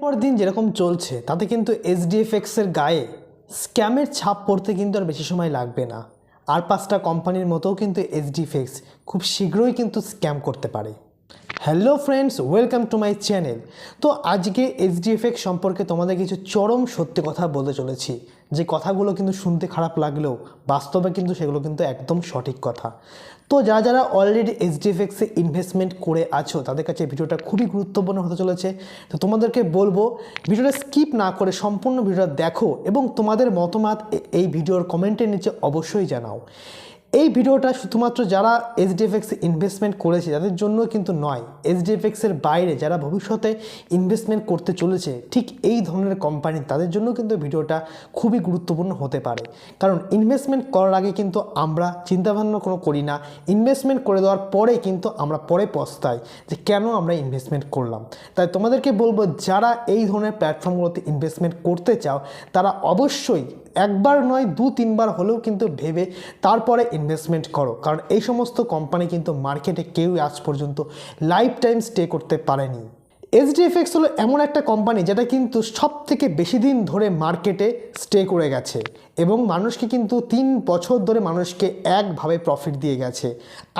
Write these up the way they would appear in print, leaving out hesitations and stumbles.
পর দিন যেরকম চলছে তাতে কিন্তু এইচডিএফএক্সের গায়ে স্ক্যামের ছাপ পড়তে কিন্তু আর বেশি সময় লাগবে না। আর পাঁচটা কোম্পানির মতোও কিন্তু এইচডিএফএক্স খুব শীঘ্রই কিন্তু স্ক্যাম করতে পারে। Hello friends, welcome to my channel. তো আজকে এইচডিএফএক্স সম্পর্কে তোমাদের কিছু চরম সত্যি কথা বলতে চলেছি, যে কথাগুলো কিন্তু শুনতে খারাপ লাগলেও বাস্তবে কিন্তু সেগুলো কিন্তু একদম সঠিক কথা। তো যারা যারা অলরেডি এইচডিএফএক্সে ইনভেস্টমেন্ট করে আছো তাদের কাছে ভিডিওটা খুবই গুরুত্বপূর্ণ হতে চলেছে। তো তোমাদেরকে বলবো ভিডিওটা স্কিপ না করে সম্পূর্ণ ভিডিওটা দেখো এবং তোমাদের মতামত এই ভিডিওর কমেন্টের নিচে অবশ্যই জানাও। এই ভিডিওটা শুধুমাত্র যারা এইচডিএফএক্সে ইনভেস্টমেন্ট করেছে তাদের জন্য কিন্তু নয়, এইচডিএফএক্সের বাইরে যারা ভবিষ্যতে ইনভেস্টমেন্ট করতে চলেছে ঠিক এই ধরনের কোম্পানি তাদের জন্য কিন্তু ভিডিওটা খুবই গুরুত্বপূর্ণ হতে পারে। কারণ ইনভেস্টমেন্ট করার আগে কিন্তু আমরা চিন্তাভাবনা কোনো করি না, ইনভেস্টমেন্ট করে দেওয়ার পরে কিন্তু আমরা পরে পস্তাই যে কেন আমরা ইনভেস্টমেন্ট করলাম। তাই তোমাদেরকে বলবো যারা এই ধরনের প্ল্যাটফর্মগুলোতে ইনভেস্টমেন্ট করতে চাও তারা অবশ্যই একবার নয় দু তিনবার হলেও কিন্তু ভেবে তারপরে ইনভেস্টমেন্ট করো। কারণ এই সমস্ত কোম্পানি কিন্তু মার্কেটে কেউ আজ পর্যন্ত লাইফ টাইম স্টে করতে পারেনি। এইচডিএফএক্স হলো এমন একটা কোম্পানি যেটা কিন্তু সব থেকে বেশি দিন ধরে মার্কেটে স্টে করে গেছে এবং মানুষকে কিন্তু 3 বছর ধরে মানুষকে একভাবে প্রফিট দিয়ে গেছে।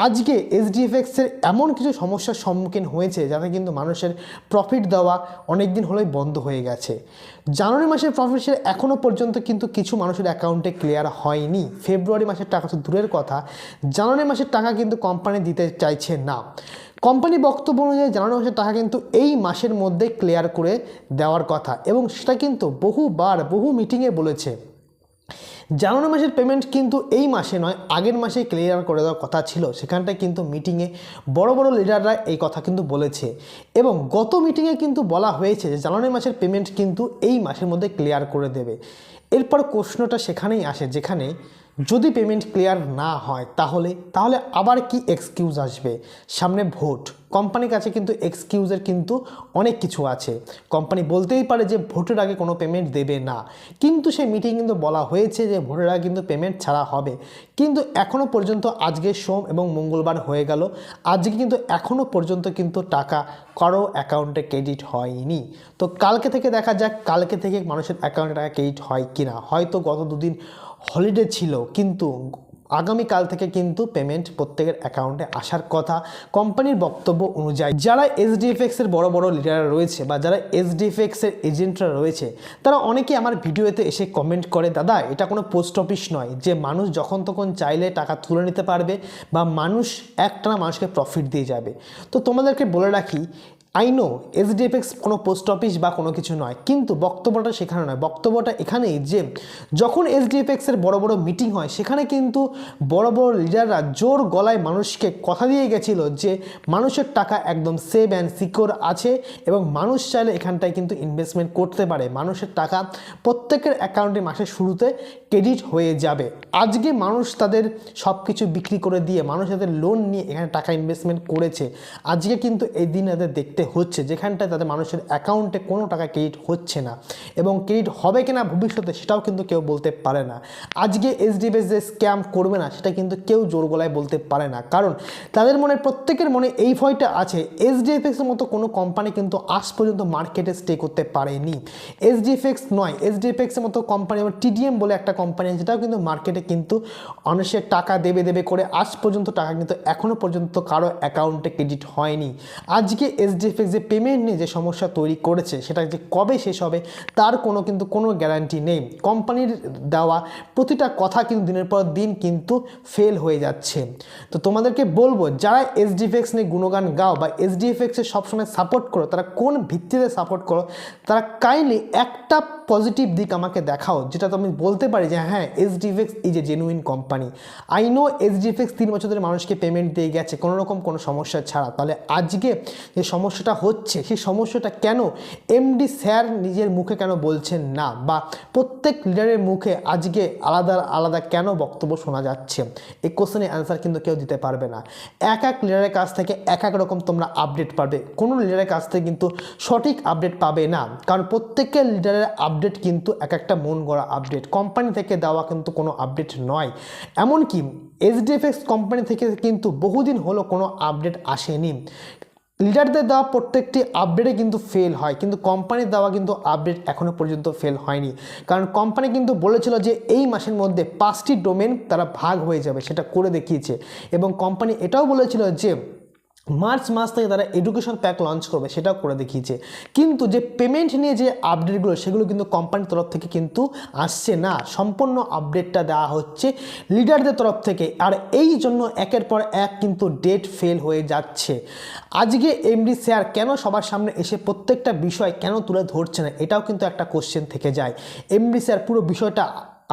আজকে এইচডিএফএক্সের এমন কিছু সমস্যার সম্মুখীন হয়েছে যাতে কিন্তু মানুষের প্রফিট দেওয়া অনেক দিন হলেই বন্ধ হয়ে গেছে। জানুয়ারি মাসের প্রফিট শেয়ার এখনও পর্যন্ত কিন্তু কিছু মানুষের অ্যাকাউন্টে ক্লিয়ার হয়নি। ফেব্রুয়ারি মাসের টাকা তো দূরের কথা, জানুয়ারি মাসের টাকা কিন্তু কোম্পানি দিতে চাইছে না। কোম্পানি বক্তব্য অনুযায়ী জানুয়ারি মাসের টাকা কিন্তু এই মাসের মধ্যে ক্লিয়ার করে দেওয়ার কথা এবং সেটা কিন্তু বহুবার বহু মিটিংয়ে বলেছে। জানুয়ারি মাসের পেমেন্ট কিন্তু এই মাসে নয় আগের মাসে ক্লিয়ার করে দেওয়ার কথা ছিল। সেখানটায় কিন্তু মিটিংয়ে বড় বড় লিডাররা এই কথা কিন্তু বলেছে এবং গত মিটিংয়ে কিন্তু বলা হয়েছে যে জানুয়ারি মাসের পেমেন্ট কিন্তু এই মাসের মধ্যে ক্লিয়ার করে দেবে। এরপর প্রশ্নটা সেখানেই আসে, যেখানে যদি পেমেন্ট ক্লিয়ার না হয় তাহলে আবার কি এক্সকিউজ আসবে? সামনে ভোট, কোম্পানির কাছে কিন্তু এক্সকিউজের কিন্তু অনেক কিছু আছে। কোম্পানি বলতেই পারে যে ভোটের আগে কোনো পেমেন্ট দেবে না, কিন্তু সেই মিটিং কিন্তু বলা হয়েছে যে ভোটের আগে কিন্তু পেমেন্ট ছাড়া হবে। কিন্তু এখনও পর্যন্ত আজকে সোম এবং মঙ্গলবার হয়ে গেল, আজকে কিন্তু এখনও পর্যন্ত কিন্তু টাকা কারো অ্যাকাউন্টে ক্রেডিট হয়নি। তো কালকে থেকে দেখা যাক কালকে থেকে মানুষের অ্যাকাউন্টে টাকা ক্রেডিট হয় কিনা। হয়তো গত দুদিন হলিডে ছিল, কিন্তু আগামীকাল থেকে কিন্তু পেমেন্ট প্রত্যেকের অ্যাকাউন্টে আসার কথা কোম্পানির বক্তব্য অনুযায়ী। যারা এইচডিএফএক্সের বড় বড় লিডাররা রয়েছে বা যারা এইচডিএফএক্সের এজেন্টরা রয়েছে তারা অনেকে আমার ভিডিওতে এসে কমেন্ট করে, দাদা এটা কোনো পোস্ট অফিস নয় যে মানুষ যখন তখন চাইলে টাকা তুলে নিতে পারবে বা মানুষ একটানা মানুষকে প্রফিট দিয়ে যাবে। তো তোমাদেরকে বলে রাখি, আই নো এইচডিএফএক্স কোনো পোস্ট অফিস বা কোনো কিছু নয়, কিন্তু বক্তব্যটা সেখানে নয়। বক্তব্যটা এখানেই যে যখন এইচডিএফএক্সের বড় বড় মিটিং হয় সেখানে কিন্তু বড় বড় লিডাররা জোর গলায় মানুষকে কথা দিয়ে গেছিল যে মানুষের টাকা একদম সেভ অ্যান্ড সিকিউর আছে এবং মানুষ চাইলে এখানটায় কিন্তু ইনভেস্টমেন্ট করতে পারে। মানুষের টাকা প্রত্যেকের অ্যাকাউন্টে মাসের শুরুতে ক্রেডিট হয়ে যাবে। আজকে মানুষ তাদের সব কিছু বিক্রি করে দিয়ে মানুষ তাদের লোন নিয়ে এখানে টাকা ইনভেস্টমেন্ট করেছে। আজকে কিন্তু এই দিন তাদের দেখতে হচ্ছে যেখানটায় তাদের মানুষের অ্যাকাউন্টে কোনো টাকা ক্রেডিট হচ্ছে না এবং ক্রেডিট হবে কিনা ভবিষ্যতে সেটাও কিন্তু কেউ বলতে পারে না। আজকে এইচডিএফএক্স যে স্ক্যাম করবে না সেটা কিন্তু কেউ জোর গলায় বলতে পারে না, কারণ তাদের মনে প্রত্যেকের মনে এই ভয়টা আছে। এইচডিএফএক্সের মতো কোনো কোম্পানি কিন্তু আজ পর্যন্ত মার্কেটে স্টে করতে পারেনি। এইচডিএফএক্স নয়, এইচডিএফএক্সের মতো কোম্পানি আমার টিডিএম বলে একটা কোম্পানি যেটাও কিন্তু মার্কেটে কিন্তু মানুষের টাকা দেবে করে আজ পর্যন্ত টাকা কিন্তু এখনও পর্যন্ত কারো অ্যাকাউন্টে ক্রেডিট হয়নি। আজকে এইচডিএফএক্স যে পেমেন্ট নিয়ে যে সমস্যা তৈরি করেছে সেটা যে কবে শেষ হবে তার কোনো গ্যারান্টি নেই। কোম্পানির দেওয়া প্রতিটা কথা কিন্তু দিনের পর দিন কিন্তু ফেল হয়ে যাচ্ছে। তো তোমাদেরকে বলবো যারা এইচডিএফএক্স নিয়ে গুণগান গাও বা এইচডিএফএক্সের সবসময় সাপোর্ট করো, তারা কোন ভিত্তিতে সাপোর্ট করো, তারা কাইন্ডলি একটা পজিটিভ দিক আমাকে দেখাও যেটা তো আমি বলতে পারি যে হ্যাঁ HDFC is a genuine company. I know HDFC 3 বছর ধরে মানুষকে পেমেন্ট দিয়ে গেছে কোনো রকম কোনো সমস্যা ছাড়া। তাহলে আজকে যে সমস্যাটা হচ্ছে সেই সমস্যাটা কেন এমডি স্যার নিজের মুখে কেন বলছেন না, বা প্রত্যেক লিডারের মুখে আজকে আলাদা আলাদা কেন বক্তব্য শোনা যাচ্ছে? এই কোশ্চেনের অ্যান্সার কিন্তু কেউ দিতে পারবে না। এক লিডারের কাছ থেকে এক রকম তোমরা আপডেট পাবে, কোনো লিডারের কাছ থেকে কিন্তু সঠিক আপডেট পাবে না, কারণ প্রত্যেকের লিডারের আপডেট কিন্তু একটা মন গড়া আপডেট, কোম্পানি থেকে দেওয়া কিন্তু কোনো আপডেট নয়। এমনকি এইচডিএফএক্স কোম্পানি থেকে কিন্তু বহুদিন হলো কোনো আপডেট আসেনি। লিডারদের দেওয়া প্রত্যেকটি আপডেটে কিন্তু ফেল হয়, কিন্তু কোম্পানির দেওয়া কিন্তু আপডেট এখনও পর্যন্ত ফেল হয়নি। কারণ কোম্পানি কিন্তু বলেছিল যে এই মাসের মধ্যে 5টি ডোমেন তারা ভাগ হয়ে যাবে, সেটা করে দেখিয়েছে। এবং কোম্পানি এটাও বলেছিল যে মার্চ মাস থেকে তারা এডুকেশন প্যাক লঞ্চ করবে, সেটাও করে দেখিয়েছে। কিন্তু যে পেমেন্ট নিয়ে যে আপডেটগুলো সেগুলো কিন্তু কোম্পানির তরফ থেকে কিন্তু আসছে না, সম্পূর্ণ আপডেটটা দেওয়া হচ্ছে লিডারদের তরফ থেকে। আর এই জন্য একের পর এক কিন্তু ডেট ফেল হয়ে যাচ্ছে। আজকে এমডি স্যার কেন সবার সামনে এসে প্রত্যেকটা বিষয় কেন তুলে ধরছে না, এটাও কিন্তু একটা কোশ্চেন থেকে যায়। এমডি স্যার পুরো বিষয়টা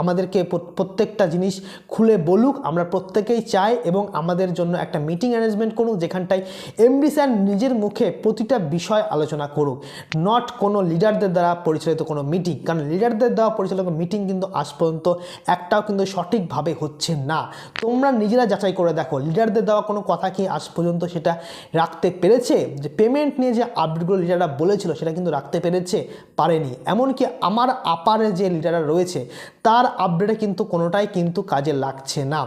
আমাদেরকে প্রত্যেকটা জিনিস খুলে বলুক, আমরা প্রত্যেকেই চাই, এবং আমাদের জন্য একটা মিটিং অ্যারেঞ্জমেন্ট করুক যেখানটায় এমডি স্যার নিজের মুখে প্রতিটা বিষয় আলোচনা করুক, নট কোনো লিডারদের দ্বারা পরিচালিত কোনো মিটিং। কারণ লিডারদের দ্বারা পরিচালিত মিটিং কিন্তু আজ পর্যন্ত একটাও কিন্তু সঠিকভাবে হচ্ছে না। তোমরা নিজেরা যাচাই করে দেখো, লিডারদের দেওয়া কোনো কথা কি আজ পর্যন্ত সেটা রাখতে পেরেছে? যে পেমেন্ট নিয়ে যে আপডেটগুলো লিডাররা বলেছিল সেটা কিন্তু রাখতে পেরেছে? পারেনি। এমনকি আমার আপারে যে লিডাররা রয়েছে তার আপডেটে কিন্তু কোনোটাই কিন্তু কাজে লাগছে না।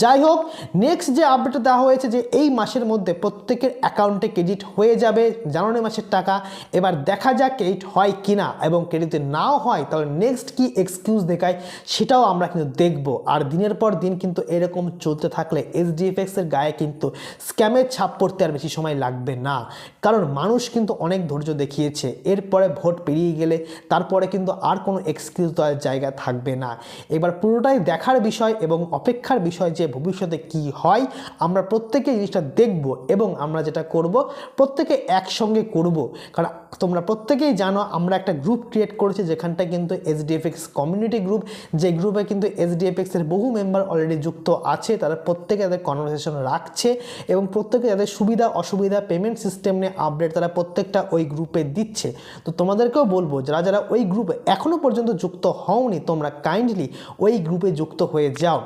যাই হোক, নেক্সট যে আপডেটটা দেওয়া হয়েছে যে এই মাসের মধ্যে প্রত্যেকের অ্যাকাউন্টে ক্রেডিট হয়ে যাবে জানুয়ারি মাসের টাকা। এবার দেখা যাক ক্রেডিট হয় কিনা, এবং ক্রেডিট নাও হয় তাহলে নেক্সট কি এক্সকিউজ দেখায় সেটাও আমরা কিন্তু দেখব। আর দিনের পর দিন কিন্তু এরকম চলতে থাকলে এসডিএফএক্সের গায়ে কিন্তু স্ক্যামের ছাপ পড়তে আর বেশি সময় লাগবে না। কারণ মানুষ কিন্তু অনেক ধৈর্য দেখিয়েছে, এরপরে ভোট পেরিয়ে গেলে তারপরে কিন্তু আর কোনো এক্সকিউজ দেওয়ার জায়গা থাকবে না। এবার পুরোটাই দেখার বিষয় এবং অপেক্ষার বিষয় যে ভবিষ্যতে কি হয়। আমরা প্রত্যেকে জিনিসটা দেখব এবং আমরা যেটা করব প্রত্যেকে একসঙ্গে করব। কারণ তোমরা প্রত্যেকেই জানো আমরা একটা গ্রুপ ক্রিয়েট করেছি যেখানটায় কিন্তু এসডিএফএক্স কমিউনিটি গ্রুপ, যে গ্রুপে কিন্তু এসডিএফএক্সের বহু মেম্বার অলরেডি যুক্ত আছে। তারা প্রত্যেকে তাদের কনভারসেশন রাখছে এবং প্রত্যেকে তাদের সুবিধা অসুবিধা পেমেন্ট সিস্টেম নিয়ে আপডেট তারা প্রত্যেকটা ওই গ্রুপে দিচ্ছে। তো তোমাদেরকেও বলবো যারা যারা ওই গ্রুপে এখনও পর্যন্ত যুক্ত হওনি তোমরা কাইন্ডলি ওই গ্রুপে যুক্ত হয়ে যাও।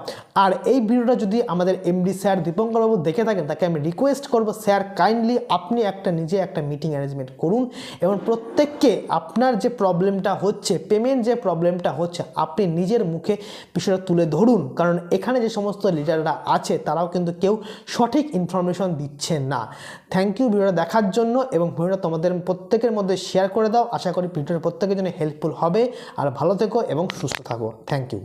আর এই ভিডিওটা যদি আমাদের এমডি স্যার দীপঙ্করবাবু দেখে থাকেন তাকে আমি রিকোয়েস্ট করব, স্যার কাইন্ডলি আপনি নিজে একটা মিটিং অ্যারেঞ্জমেন্ট করুন এবং প্রত্যেককে আপনার যে প্রবলেমটা হচ্ছে পেমেন্ট যে প্রবলেমটা হচ্ছে আপনি নিজের মুখে বিষয়টা তুলে ধরুন। কারণ এখানে যে সমস্ত লিডাররা আছে তারাও কিন্তু কেউ সঠিক ইনফরমেশন দিচ্ছে না। থ্যাংক ইউ ভিডিওটা দেখার জন্য, এবং ভিডিওটা তোমাদের প্রত্যেকের মধ্যে শেয়ার করে দাও। আশা করি ভিডিওটা প্রত্যেকের জন্য হেল্পফুল হবে। আর ভালো থেকো এবং সুস্থ থাকো। Thank you.